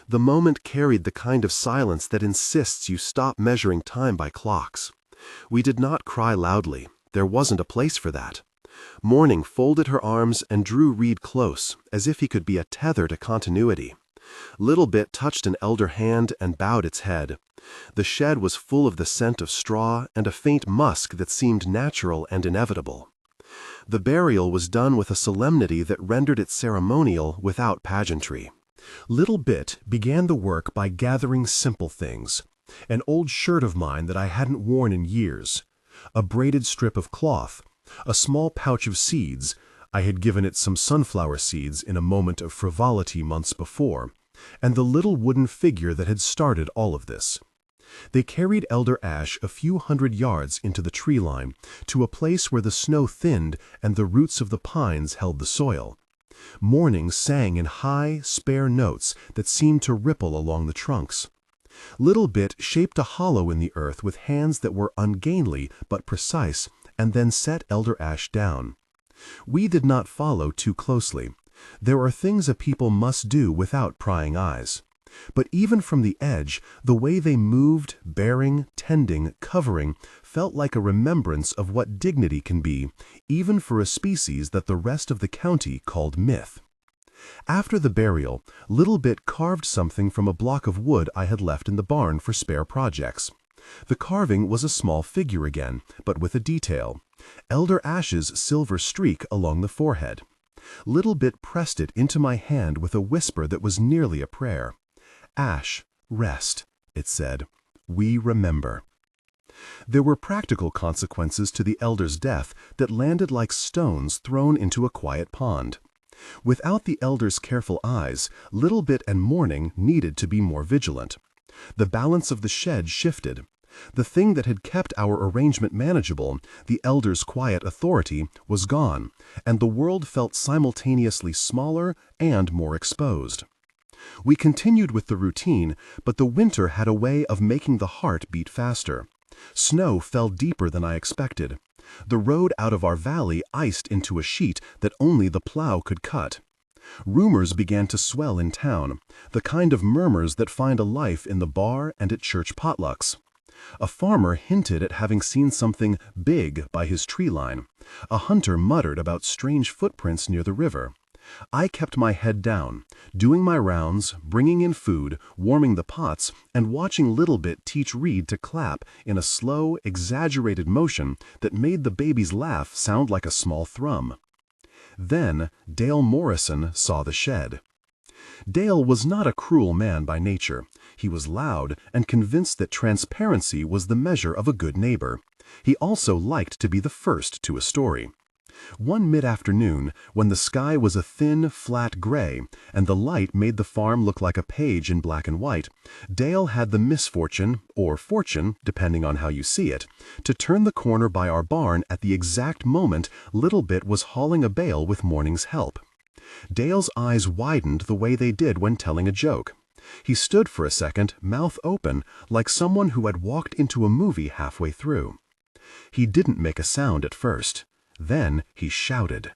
S1: The moment carried the kind of silence that insists you stop measuring time by clocks. We did not cry loudly. There wasn't a place for that. Morning folded her arms and drew Reed close, as if he could be a tether to continuity. Little Bit touched an elder hand and bowed its head. The shed was full of the scent of straw and a faint musk that seemed natural and inevitable. The burial was done with a solemnity that rendered it ceremonial without pageantry. Little Bit began the work by gathering simple things. An old shirt of mine that I hadn't worn in years, a braided strip of cloth, a small pouch of seeds — I had given it some sunflower seeds in a moment of frivolity months before — and the little wooden figure that had started all of this. They carried Elder Ash a few hundred yards into the tree line, to a place where the snow thinned and the roots of the pines held the soil. Morning sang in high, spare notes that seemed to ripple along the trunks. Little Bit shaped a hollow in the earth with hands that were ungainly but precise, and then set Elder Ash down. We did not follow too closely. There are things a people must do without prying eyes. But even from the edge, the way they moved, bearing, tending, covering, felt like a remembrance of what dignity can be, even for a species that the rest of the county called myth. After the burial, Little Bit carved something from a block of wood I had left in the barn for spare projects. The carving was a small figure again, but with a detail: Elder Ash's silver streak along the forehead. Little Bit pressed it into my hand with a whisper that was nearly a prayer. "Ash, rest," it said. "We remember." There were practical consequences to the elder's death that landed like stones thrown into a quiet pond. Without the elder's careful eyes, Little Bit and Morning needed to be more vigilant. The balance of the shed shifted. The thing that had kept our arrangement manageable, the elder's quiet authority, was gone, and the world felt simultaneously smaller and more exposed. We continued with the routine, but the winter had a way of making the heart beat faster. Snow fell deeper than I expected. The road out of our valley iced into a sheet that only the plow could cut. Rumors began to swell in town, the kind of murmurs that find a life in the bar and at church potlucks. A farmer hinted at having seen something big by his tree line. A hunter muttered about strange footprints near the river. I kept my head down, doing my rounds, bringing in food, warming the pots, and watching Little Bit teach Reed to clap in a slow, exaggerated motion that made the baby's laugh sound like a small thrum. Then Dale Morrison saw the shed. Dale was not a cruel man by nature. He was loud and convinced that transparency was the measure of a good neighbor. He also liked to be the first to a story. One mid-afternoon, when the sky was a thin, flat gray, and the light made the farm look like a page in black and white, Dale had the misfortune, or fortune, depending on how you see it, to turn the corner by our barn at the exact moment Little Bit was hauling a bale with Morning's help. Dale's eyes widened the way they did when telling a joke. He stood for a second, mouth open, like someone who had walked into a movie halfway through. He didn't make a sound at first. Then he shouted.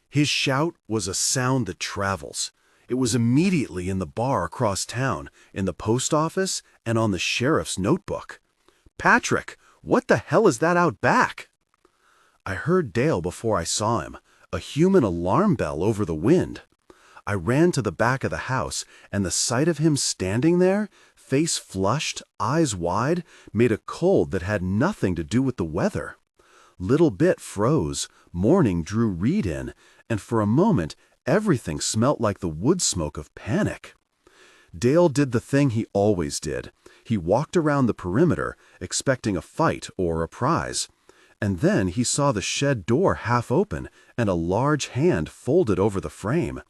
S1: His shout was a sound that travels. It was immediately in the bar across town, in the post office, and on the sheriff's notebook. "Patrick, what the hell is that out back?" I heard Dale before I saw him, a human alarm bell over the wind. I ran to the back of the house, and the sight of him standing there, face flushed, eyes wide, made a cold that had nothing to do with the weather. Little Bit froze, Morning drew Reed in, and for a moment everything smelt like the wood smoke of panic. Dale did the thing he always did. He walked around the perimeter, expecting a fight or a prize. And then he saw the shed door half open and a large hand folded over the frame.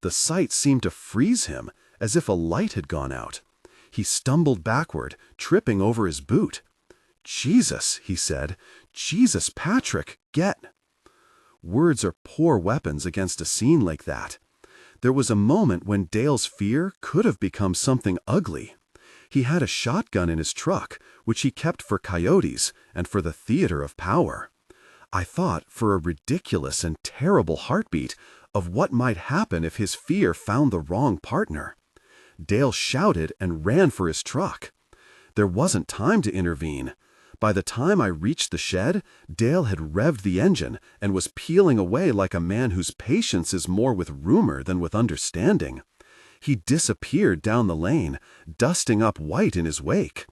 S1: The sight seemed to freeze him, as if a light had gone out. He stumbled backward, tripping over his boot. "Jesus," he said. "Jesus, Patrick, get—" Words are poor weapons against a scene like that. There was a moment when Dale's fear could have become something ugly. He had a shotgun in his truck, which he kept for coyotes and for the theater of power.
S2: I thought, for a ridiculous and terrible heartbeat, of what might happen if his fear found the wrong partner. Dale shouted and ran for his truck. There wasn't time to intervene. By the time I reached the shed, Dale had revved the engine and was peeling away like a man whose patience is more with rumor than with understanding. He disappeared down the lane, dusting up white in his wake.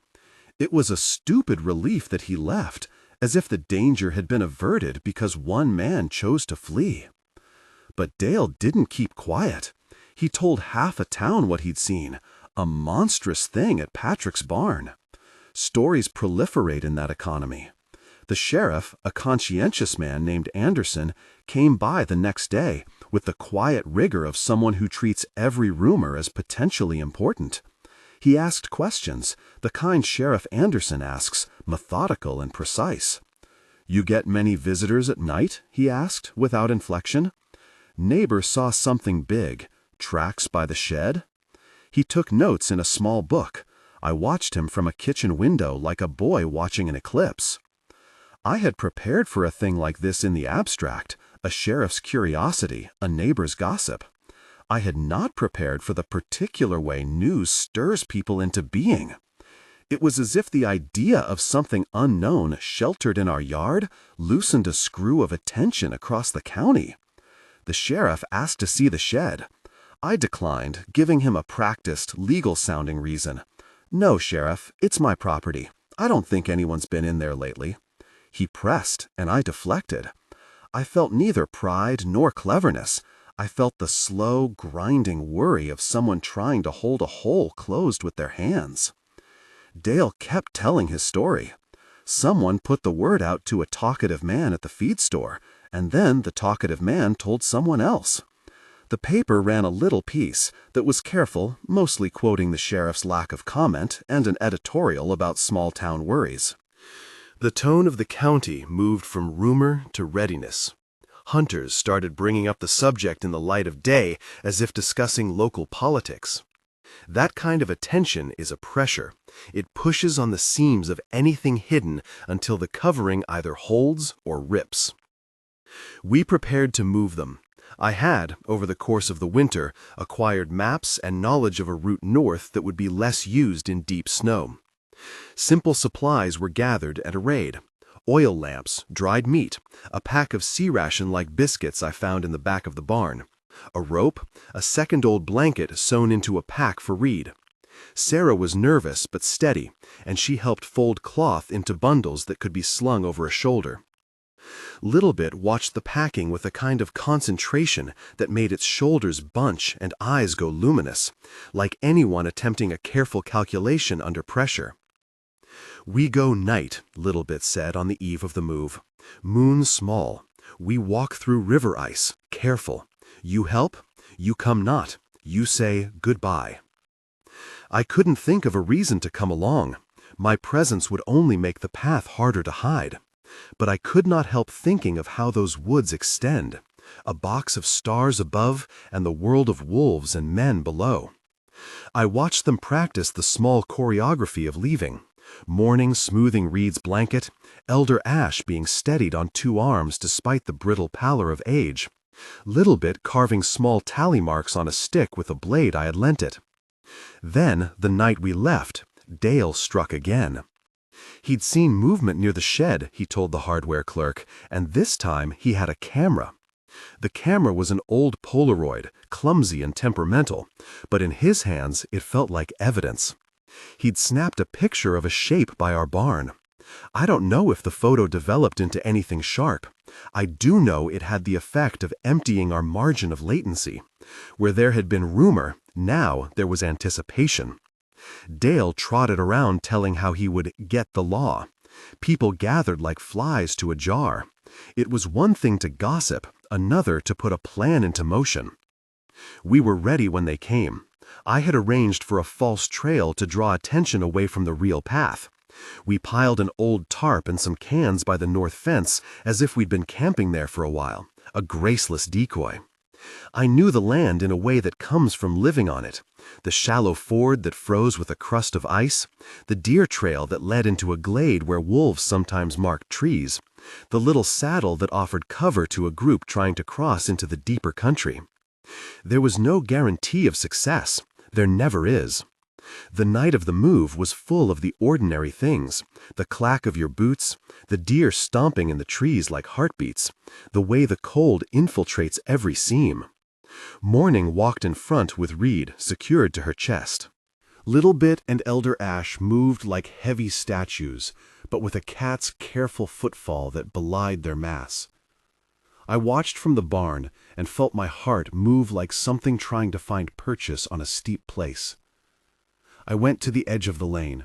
S2: It was a stupid relief that he left, as if the danger had been averted because one man chose to flee. But Dale didn't keep quiet. He told half a town what he'd seen, a monstrous thing at Patrick's barn. Stories proliferate in that economy. The sheriff, a conscientious man named Anderson, came by the next day with the quiet rigor of someone who treats every rumor as potentially important. He asked questions, the kind Sheriff Anderson asks, methodical and precise. "You get many visitors at night?" he asked, without inflection. Neighbor saw something big. Tracks by the shed? He took notes in a small book. I watched him from a kitchen window like a boy watching an eclipse. I had prepared for a thing like this in the abstract, a sheriff's curiosity, a neighbor's gossip. I had not prepared for the particular way news stirs people into being. It was as if the idea of something unknown sheltered in our yard loosened a screw of attention across the county. The sheriff asked to see the shed. I declined, giving him a practiced, legal-sounding reason. "No, Sheriff, it's my property. I don't think anyone's been in there lately." He pressed, and I deflected. I felt neither pride nor cleverness. I felt the slow, grinding worry of someone trying to hold a hole closed with their hands. Dale kept telling his story. Someone put the word out to a talkative man at the feed store, and then the talkative man told someone else. The paper ran a little piece that was careful, mostly quoting the sheriff's lack of comment and an editorial about small-town worries.
S1: The tone of the county moved from rumor to readiness. Hunters started bringing up the subject in the light of day as if discussing local politics. That kind of attention is a pressure. It pushes on the seams of anything hidden until the covering either holds or rips. We prepared to move them. I had, over the course of the winter, acquired maps and knowledge of a route north that would be less used in deep snow. Simple supplies were gathered and arrayed. Oil lamps, dried meat, a pack of sea ration-like biscuits I found in the back of the barn, a rope, a second-old blanket sewn into a pack for Reed. Sarah was nervous but steady, and she helped fold cloth into bundles that could be slung over a shoulder. Littlebit watched the packing with a kind of concentration that made its shoulders bunch and eyes go luminous, like anyone attempting a careful calculation under pressure. "We go night," Littlebit said on the eve of the move. "Moon small. We walk through river ice, careful. You help, you come not. You say goodbye." I couldn't think of a reason to come along. My presence would only make the path harder to hide. But I could not help thinking of how those woods extend, a box of stars above and the world of wolves and men below. I watched them practice the small choreography of leaving, Morning smoothing Reed's blanket, Elder Ash being steadied on 2 arms despite the brittle pallor of age, Littlebit carving small tally marks on a stick with a blade I had lent it. Then, the night we left, Dale struck again. He'd seen movement near the shed, he told the hardware clerk, and this time he had a camera. The camera was an old Polaroid, clumsy and temperamental, but in his hands it felt like evidence. He'd snapped a picture of a shape by our barn. I don't know if the photo developed into anything sharp. I do know it had the effect of emptying our margin of latency. Where there had been rumor, now there was anticipation. Dale trotted around telling how he would get the law. People gathered like flies to a jar. It was one thing to gossip, another to put a plan into motion. We were ready when they came. I had arranged for a false trail to draw attention away from the real path. We piled an old tarp and some cans by the north fence as if we'd been camping there for a while, a graceless decoy. I knew the land in a way that comes from living on it. The shallow ford that froze with a crust of ice, the deer trail that led into a glade where wolves sometimes marked trees, the little saddle that offered cover to a group trying to cross into the deeper country. There was no guarantee of success. There never is. The night of the move was full of the ordinary things, the clack of your boots, the deer stomping in the trees like heartbeats, the way the cold infiltrates every seam. Morning walked in front with Reed secured to her chest. Little Bit and Elder Ash moved like heavy statues, but with a cat's careful footfall that belied their mass. I watched from the barn and felt my heart move like something trying to find purchase on a steep place. I went to the edge of the lane.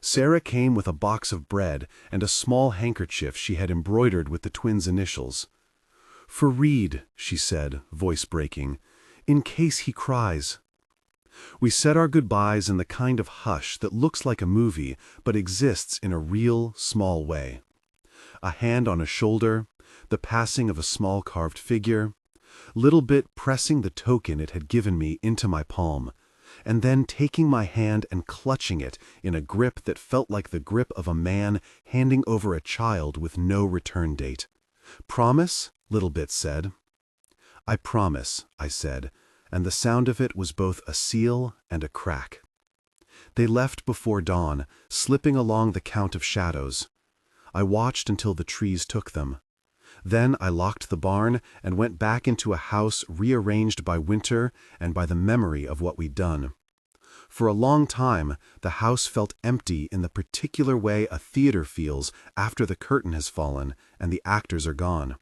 S1: Sarah came with a box of bread and a small handkerchief she had embroidered with the twins' initials. "For Reed," she said, voice breaking, "in case he cries." We said our goodbyes in the kind of hush that looks like a movie but exists in a real, small way. A hand on a shoulder, the passing of a small carved figure, Little Bit pressing the token it had given me into my palm, and then taking my hand and clutching it in a grip that felt like the grip of a man handing over a child with no return date. "Promise?" Little Bit said. "I promise," I said, and the sound of it was both a seal and a crack. They left before dawn, slipping along the count of shadows. I watched until the trees took them. Then I locked the barn and went back into a house rearranged by winter and by the memory of what we'd done. For a long time, the house felt empty in the particular way a theater feels after the curtain has fallen and the actors are gone.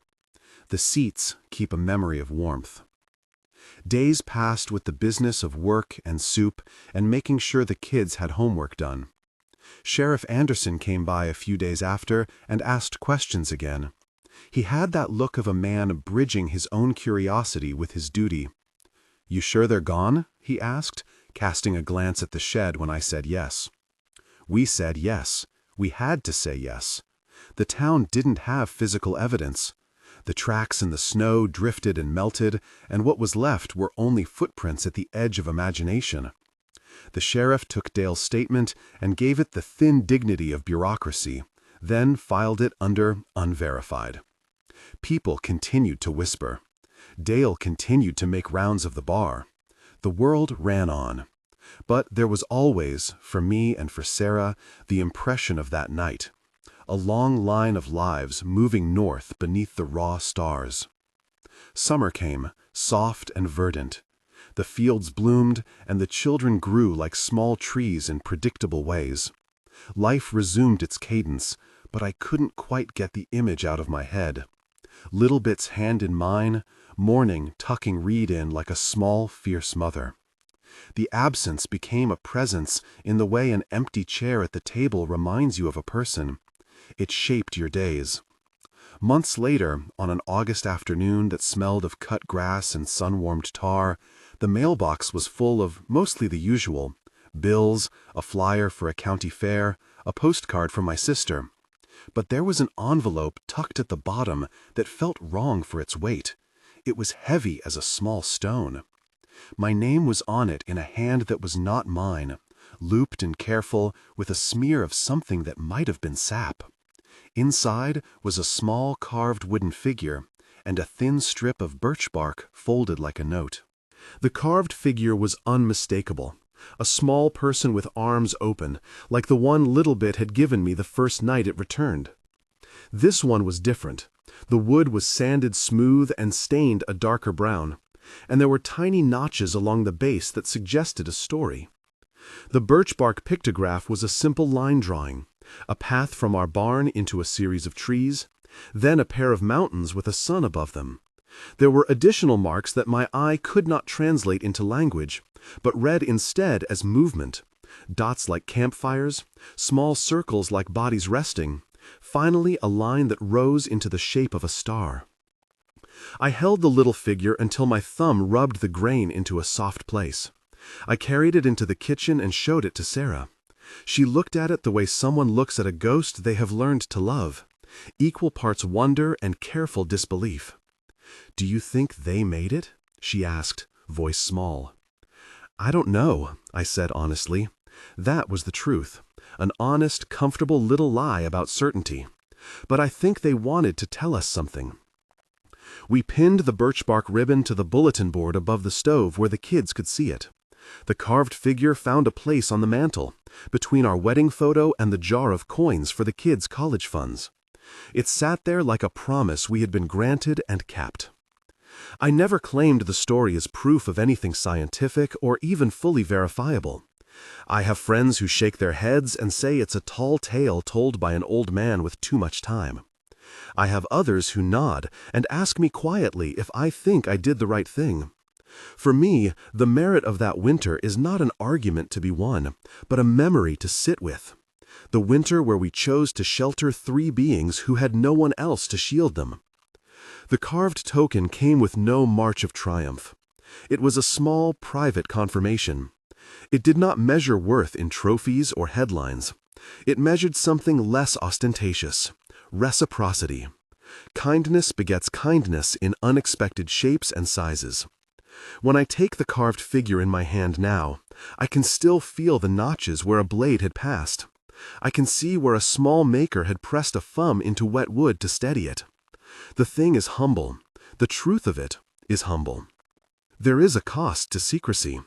S1: The seats keep a memory of warmth. Days passed with the business of work and soup and making sure the kids had homework done. Sheriff Anderson came by a few days after and asked questions again. He had that look of a man bridging his own curiosity with his duty. "You sure they're gone?" he asked, casting a glance at the shed when I said yes. We said yes. We had to say yes. The town didn't have physical evidence. The tracks in the snow drifted and melted, and what was left were only footprints at the edge of imagination. The sheriff took Dale's statement and gave it the thin dignity of bureaucracy, then filed it under unverified. People continued to whisper. Dale continued to make rounds of the bar. The world ran on. But there was always, for me and for Sarah, the impression of that night. A long line of lives moving north beneath the raw stars. Summer came, soft and verdant. The fields bloomed, and the children grew like small trees in predictable ways. Life resumed its cadence, but I couldn't quite get the image out of my head. Little Bit's hand in mine, morning tucking Reed in like a small, fierce mother. The absence became a presence in the way an empty chair at the table reminds you of a person. It shaped your days. Months later, on an August afternoon that smelled of cut grass and sun-warmed tar, the mailbox was full of mostly the usual: bills, a flyer for a county fair, a postcard from my sister. But there was an envelope tucked at the bottom that felt wrong for its weight. It was heavy as a small stone. My name was on it in a hand that was not mine, looped and careful, with a smear of something that might have been sap. Inside was a small carved wooden figure, and a thin strip of birch bark folded like a note. The carved figure was unmistakable. A small person with arms open, like the one Little Bit had given me the first night it returned. This one was different. The wood was sanded smooth and stained a darker brown, and there were tiny notches along the base that suggested a story. The birch bark pictograph was a simple line drawing, a path from our barn into a series of trees, then a pair of mountains with a sun above them. There were additional marks that my eye could not translate into language, but read instead as movement: dots like campfires, small circles like bodies resting, finally a line that rose into the shape of a star. I held the little figure until my thumb rubbed the grain into a soft place. I carried it into the kitchen and showed it to Sarah. She looked at it the way someone looks at a ghost they have learned to love, equal parts wonder and careful disbelief. "Do you think they made it?" she asked, voice small. "I don't know," I said honestly. That was the truth, an honest, comfortable little lie about certainty. but I think they wanted to tell us something. We pinned the birch bark ribbon to the bulletin board above the stove where the kids could see it. The carved figure found a place on the mantel, between our wedding photo and the jar of coins for the kids' college funds. It sat there like a promise we had been granted and kept. I never claimed the story as proof of anything scientific or even fully verifiable. I have friends who shake their heads and say it's a tall tale told by an old man with too much time. I have others who nod and ask me quietly if I think I did the right thing. For me, the merit of that winter is not an argument to be won, but a memory to sit with. The winter where we chose to shelter 3 beings who had no one else to shield them. The carved token came with no march of triumph. It was a small, private confirmation. It did not measure worth in trophies or headlines. It measured something less ostentatious: reciprocity. Kindness begets kindness in unexpected shapes and sizes. When I take the carved figure in my hand now, I can still feel the notches where a blade had passed. I can see where a small maker had pressed a thumb into wet wood to steady it. The thing is humble. The truth of it is humble. There is a cost to secrecy.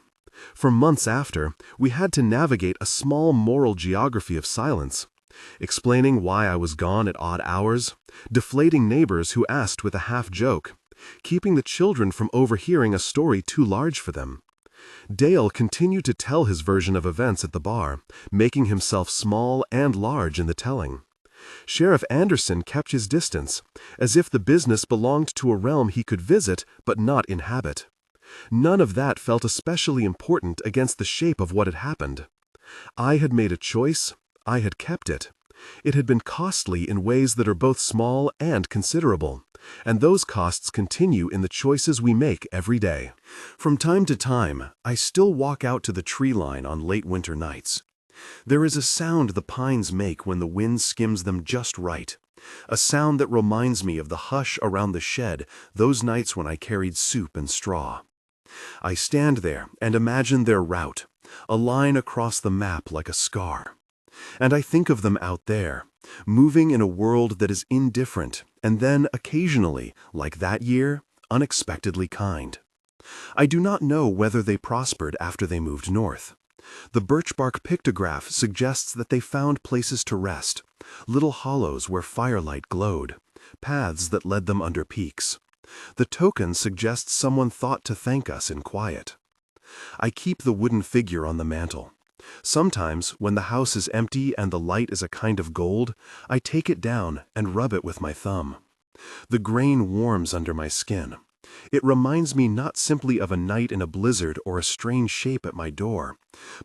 S1: For months after, we had to navigate a small moral geography of silence, explaining why I was gone at odd hours, deflating neighbors who asked with a half-joke, keeping the children from overhearing a story too large for them. Dale continued to tell his version of events at the bar, making himself small and large in the telling. Sheriff Anderson kept his distance, as if the business belonged to a realm he could visit but not inhabit. None of that felt especially important against the shape of what had happened. I had made a choice. I had kept it. It had been costly in ways that are both small and considerable, and those costs continue in the choices we make every day. From time to time, I still walk out to the tree line on late winter nights. There is a sound the pines make when the wind skims them just right, a sound that reminds me of the hush around the shed those nights when I carried soup and straw. I stand there and imagine their route, a line across the map like a scar. And I think of them out there, moving in a world that is indifferent and then occasionally, like that year, unexpectedly kind. I do not know whether they prospered after they moved north. The birchbark pictograph suggests that they found places to rest, little hollows where firelight glowed, paths that led them under peaks. The token suggests someone thought to thank us in quiet. I keep the wooden figure on the mantel. Sometimes, when the house is empty and the light is a kind of gold, I take it down and rub it with my thumb. The grain warms under my skin. It reminds me not simply of a night in a blizzard or a strange shape at my door,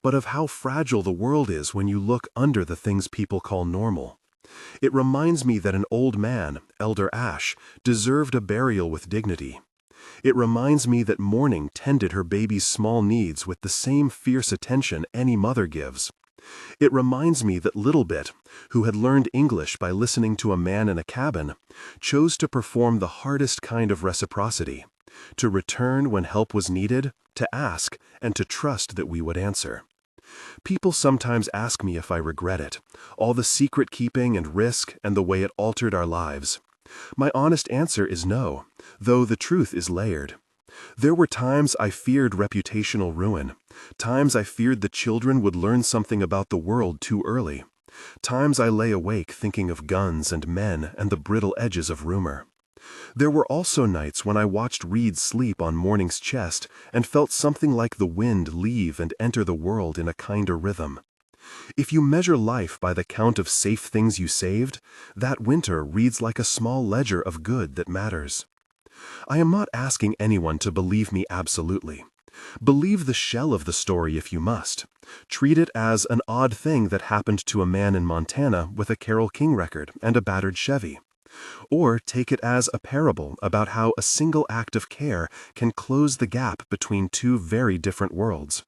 S1: but of how fragile the world is when you look under the things people call normal. It reminds me that an old man, Elder Ash, deserved a burial with dignity. It reminds me that morning tended her baby's small needs with the same fierce attention any mother gives. It reminds me that Little Bit, who had learned English by listening to a man in a cabin, chose to perform the hardest kind of reciprocity, to return when help was needed, to ask, and to trust that we would answer. People sometimes ask me if I regret it, all the secret keeping and risk and the way it altered our lives. My honest answer is no, though the truth is layered. There were times I feared reputational ruin, times I feared the children would learn something about the world too early, times I lay awake thinking of guns and men and the brittle edges of rumor. There were also nights when I watched Reed sleep on morning's chest and felt something like the wind leave and enter the world in a kinder rhythm. If you measure life by the count of safe things you saved, that winter reads like a small ledger of good that matters. I am not asking anyone to believe me absolutely. Believe the shell of the story if you must. Treat it as an odd thing that happened to a man in Montana with a Carole King record and a battered Chevy. Or take it as a parable about how a single act of care can close the gap between two very different worlds.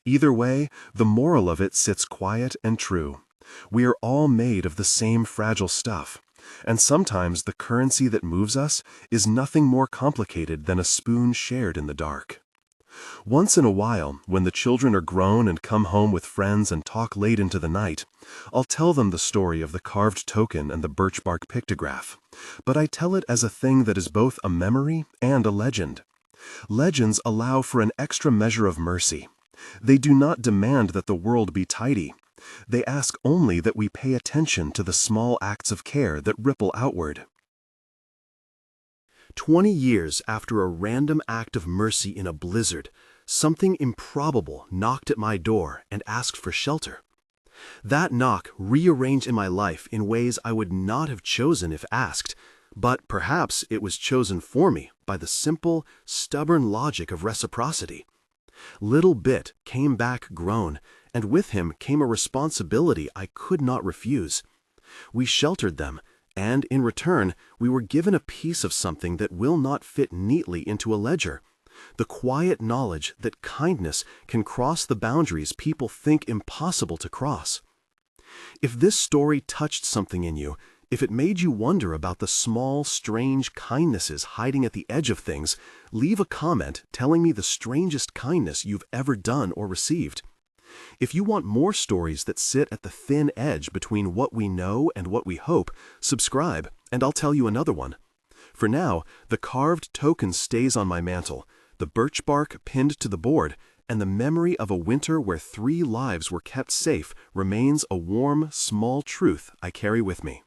S1: Either way, the moral of it sits quiet and true. We are all made of the same fragile stuff, and sometimes the currency that moves us is nothing more complicated than a spoon shared in the dark. Once in a while, when the children are grown and come home with friends and talk late into the night, I'll tell them the story of the carved token and the birch bark pictograph. But I tell it as a thing that is both a memory and a legend. Legends allow for an extra measure of mercy. They do not demand that the world be tidy. They ask only that we pay attention to the small acts of care that ripple outward. 20 years after a random act of mercy in a blizzard, something improbable knocked at my door and asked for shelter. That knock rearranged in my life in ways I would not have chosen if asked, but perhaps it was chosen for me by the simple, stubborn logic of reciprocity. Little Bit came back grown, and with him came a responsibility I could not refuse. We sheltered them, and in return we were given a piece of something that will not fit neatly into a ledger: the quiet knowledge that kindness can cross the boundaries people think impossible to cross. If this story touched something in you, if it made you wonder about the small, strange kindnesses hiding at the edge of things, leave a comment telling me the strangest kindness you've ever done or received. If you want more stories that sit at the thin edge between what we know and what we hope, subscribe, and I'll tell you another one. For now, the carved token stays on my mantle, the birch bark pinned to the board, and the memory of a winter where 3 lives were kept safe remains a warm, small truth I carry with me.